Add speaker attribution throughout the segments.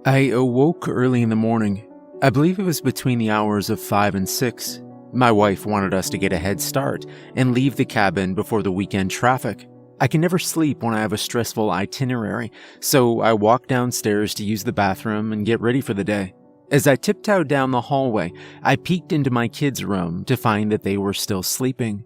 Speaker 1: I awoke early in the morning. I believe it was between the hours of 5 and 6. My wife wanted us to get a head start and leave the cabin before the weekend traffic. I can never sleep when I have a stressful itinerary, so I walked downstairs to use the bathroom and get ready for the day. As I tiptoed down the hallway, I peeked into my kids' room to find that they were still sleeping.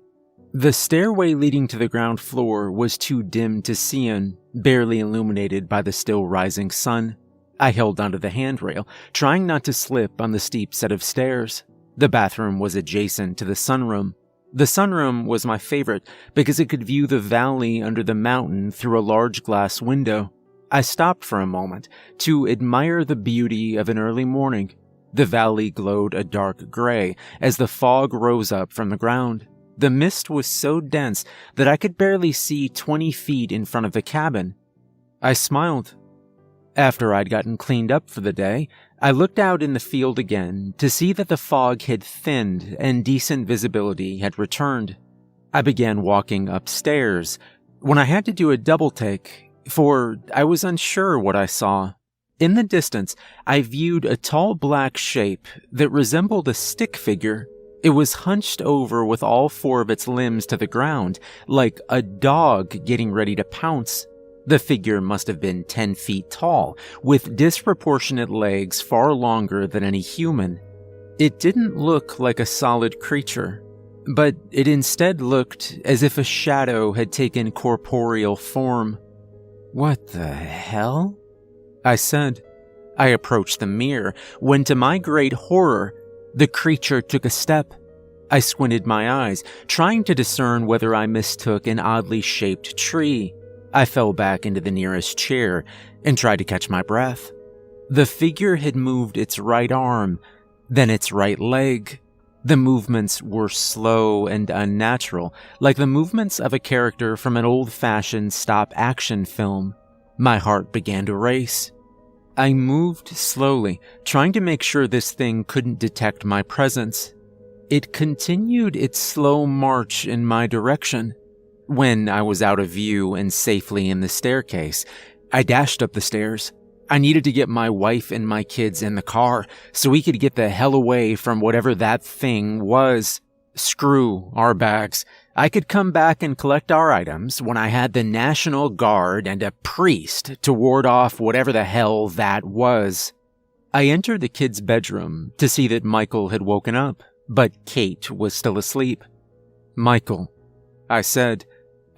Speaker 1: The stairway leading to the ground floor was too dim to see in, barely illuminated by the still rising sun. I held onto the handrail, trying not to slip on the steep set of stairs. The bathroom was adjacent to the sunroom. The sunroom was my favorite because it could view the valley under the mountain through a large glass window. I stopped for a moment to admire the beauty of an early morning. The valley glowed a dark gray as the fog rose up from the ground. The mist was so dense that I could barely see 20 feet in front of the cabin. I smiled. After I'd gotten cleaned up for the day, I looked out in the field again to see that the fog had thinned and decent visibility had returned. I began walking upstairs when I had to do a double take, for I was unsure what I saw. In the distance, I viewed a tall black shape that resembled a stick figure. It was hunched over with all 4 of its limbs to the ground, like a dog getting ready to pounce. The figure must have been 10 feet tall, with disproportionate legs far longer than any human. It didn't look like a solid creature, but it instead looked as if a shadow had taken corporeal form. "What the hell?" I said. I approached the mirror, when to my great horror, the creature took a step. I squinted my eyes, trying to discern whether I mistook an oddly shaped tree. I fell back into the nearest chair and tried to catch my breath. The figure had moved its right arm, then its right leg. The movements were slow and unnatural, like the movements of a character from an old-fashioned stop-action film. My heart began to race. I moved slowly, trying to make sure this thing couldn't detect my presence. It continued its slow march in my direction. When I was out of view and safely in the staircase, I dashed up the stairs. I needed to get my wife and my kids in the car so we could get the hell away from whatever that thing was. Screw our bags. I could come back and collect our items when I had the National Guard and a priest to ward off whatever the hell that was. I entered the kids' bedroom to see that Michael had woken up, but Kate was still asleep. "Michael," I said,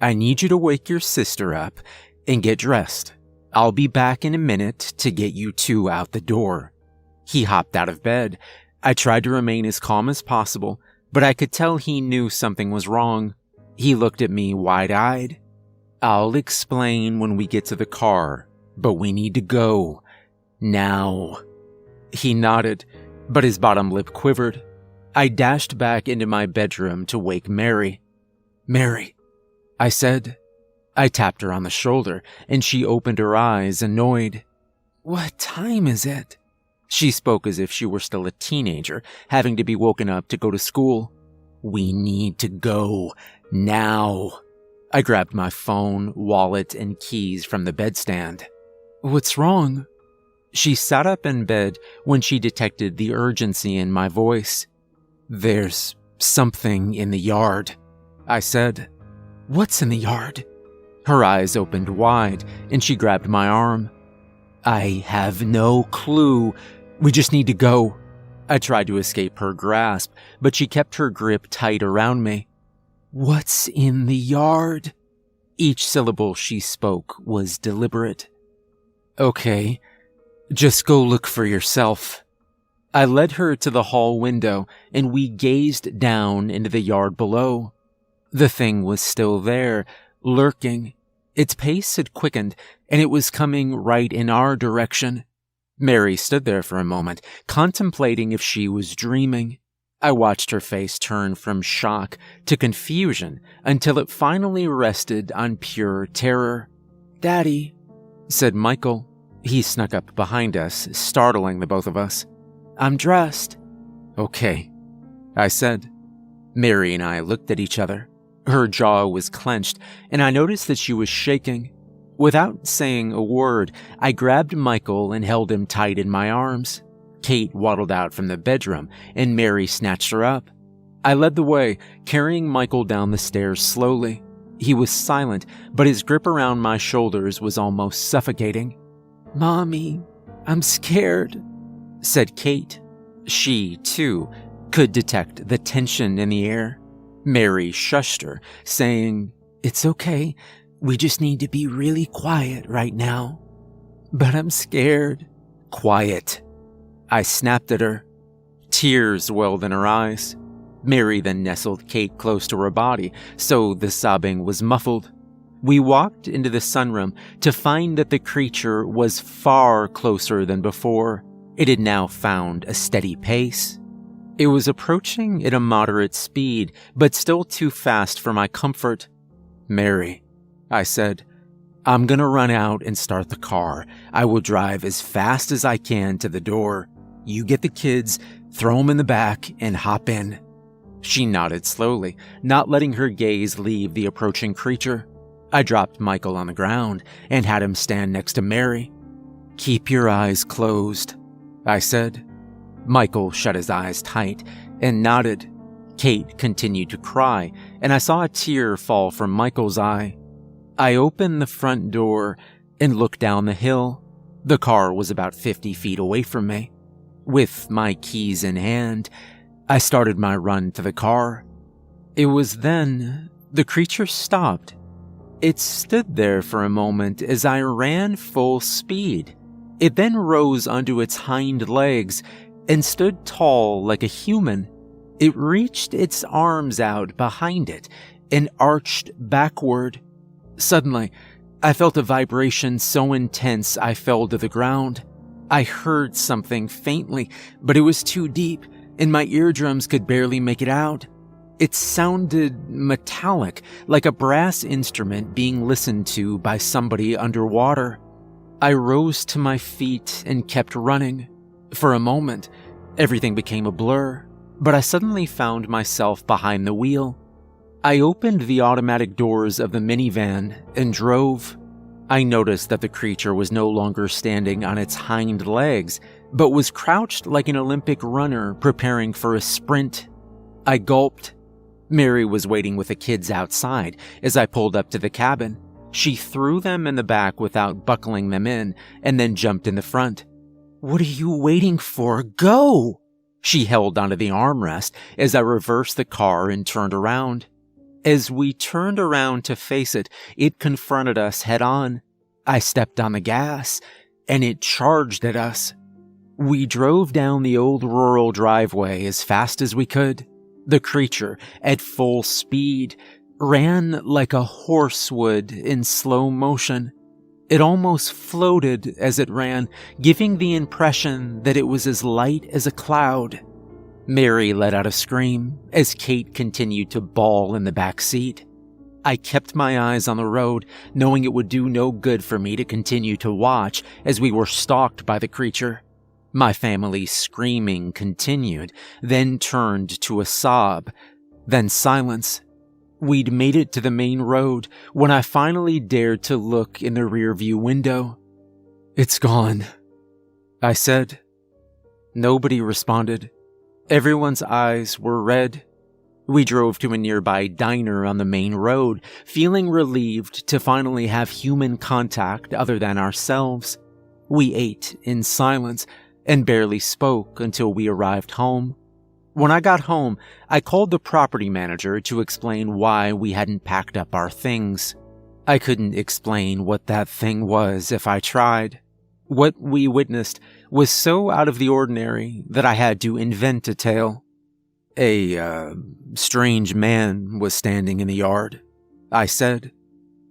Speaker 1: "I need you to wake your sister up and get dressed. I'll be back in a minute to get you 2 out the door." He hopped out of bed. I tried to remain as calm as possible, but I could tell he knew something was wrong. He looked at me wide-eyed. "I'll explain when we get to the car, but we need to go. Now." He nodded, but his bottom lip quivered. I dashed back into my bedroom to wake Mary. "Mary," I said. I tapped her on the shoulder, and she opened her eyes, annoyed. "What time is it?" She spoke as if she were still a teenager, having to be woken up to go to school. "We need to go now." I grabbed my phone, wallet, and keys from the bedstand. "What's wrong?" She sat up in bed when she detected the urgency in my voice. "There's something in the yard," I said. "What's in the yard?" Her eyes opened wide, and she grabbed my arm. "I have no clue. We just need to go." I tried to escape her grasp, but she kept her grip tight around me. "What's in the yard?" Each syllable she spoke was deliberate. "Okay, just go look for yourself." I led her to the hall window, and we gazed down into the yard below. The thing was still there, lurking. Its pace had quickened, and it was coming right in our direction. Mary stood there for a moment, contemplating if she was dreaming. I watched her face turn from shock to confusion until it finally rested on pure terror. "Daddy," said Michael. He snuck up behind us, startling the both of us. "I'm dressed." "Okay," I said. Mary and I looked at each other. Her jaw was clenched, and I noticed that she was shaking. Without saying a word, I grabbed Michael and held him tight in my arms. Kate waddled out from the bedroom, and Mary snatched her up. I led the way, carrying Michael down the stairs slowly. He was silent, but his grip around my shoulders was almost suffocating. "Mommy, I'm scared," said Kate. She, too, could detect the tension in the air. Mary shushed her, saying, "It's okay. We just need to be really quiet right now." "But I'm scared." "Quiet." I snapped at her. Tears welled in her eyes. Mary then nestled Kate close to her body, so the sobbing was muffled. We walked into the sunroom to find that the creature was far closer than before. It had now found a steady pace. It was approaching at a moderate speed, but still too fast for my comfort. "Mary," I said, "I'm gonna run out and start the car. I will drive as fast as I can to the door. You get the kids, throw them in the back, and hop in." She nodded slowly, not letting her gaze leave the approaching creature. I dropped Michael on the ground and had him stand next to Mary. "Keep your eyes closed," I said. Michael shut his eyes tight and nodded. Kate continued to cry, and I saw a tear fall from Michael's eye. I opened the front door and looked down the hill. The car was about 50 feet away from me. With my keys in hand, I started my run to the car. It was then the creature stopped. It stood there for a moment as I ran full speed. It then rose onto its hind legs and stood tall like a human. It reached its arms out behind it and arched backward. Suddenly, I felt a vibration so intense I fell to the ground. I heard something faintly, but it was too deep, and my eardrums could barely make it out. It sounded metallic, like a brass instrument being listened to by somebody underwater. I rose to my feet and kept running. For a moment, everything became a blur, but I suddenly found myself behind the wheel. I opened the automatic doors of the minivan and drove. I noticed that the creature was no longer standing on its hind legs, but was crouched like an Olympic runner preparing for a sprint. I gulped. Mary was waiting with the kids outside as I pulled up to the cabin. She threw them in the back without buckling them in, and then jumped in the front. "What are you waiting for? Go!" She held onto the armrest as I reversed the car and turned around. As we turned around to face it, it confronted us head-on. I stepped on the gas, and it charged at us. We drove down the old rural driveway as fast as we could. The creature, at full speed, ran like a horse would in slow motion. It almost floated as it ran, giving the impression that it was as light as a cloud. Mary let out a scream as Kate continued to bawl in the back seat. I kept my eyes on the road, knowing it would do no good for me to continue to watch as we were stalked by the creature. My family's screaming continued, then turned to a sob, then silence. We'd made it to the main road when I finally dared to look in the rearview window. "It's gone," I said. Nobody responded. Everyone's eyes were red. We drove to a nearby diner on the main road, feeling relieved to finally have human contact other than ourselves. We ate in silence and barely spoke until we arrived home. When I got home, I called the property manager to explain why we hadn't packed up our things. I couldn't explain what that thing was if I tried. What we witnessed was so out of the ordinary that I had to invent a tale. A strange man was standing in the yard, I said.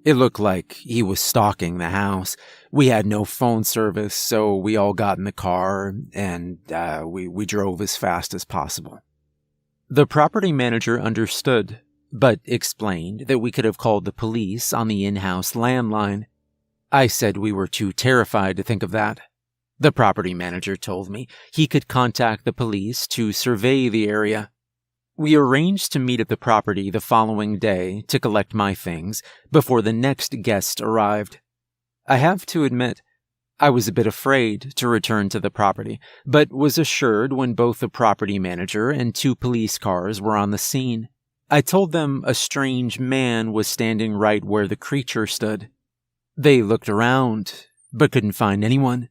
Speaker 1: It looked like he was stalking the house. We had no phone service, so we all got in the car and we drove as fast as possible. The property manager understood, but explained that we could have called the police on the in-house landline. I said we were too terrified to think of that. The property manager told me he could contact the police to survey the area. We arranged to meet at the property the following day to collect my things before the next guest arrived. I have to admit, I was a bit afraid to return to the property, but was assured when both the property manager and 2 police cars were on the scene. I told them a strange man was standing right where the creature stood. They looked around, but couldn't find anyone.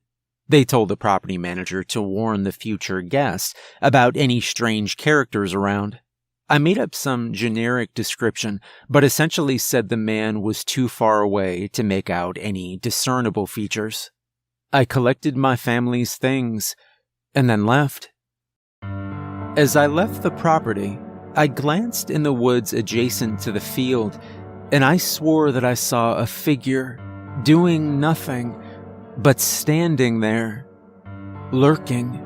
Speaker 1: They told the property manager to warn the future guests about any strange characters around. I made up some generic description, but essentially said the man was too far away to make out any discernible features. I collected my family's things and then left. As I left the property, I glanced in the woods adjacent to the field, and I swore that I saw a figure doing nothing but standing there, lurking.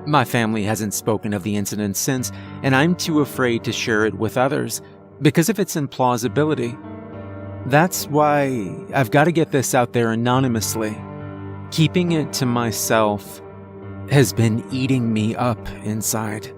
Speaker 1: My family hasn't spoken of the incident since, and I'm too afraid to share it with others because of its implausibility. That's why I've got to get this out there anonymously. Keeping it to myself has been eating me up inside.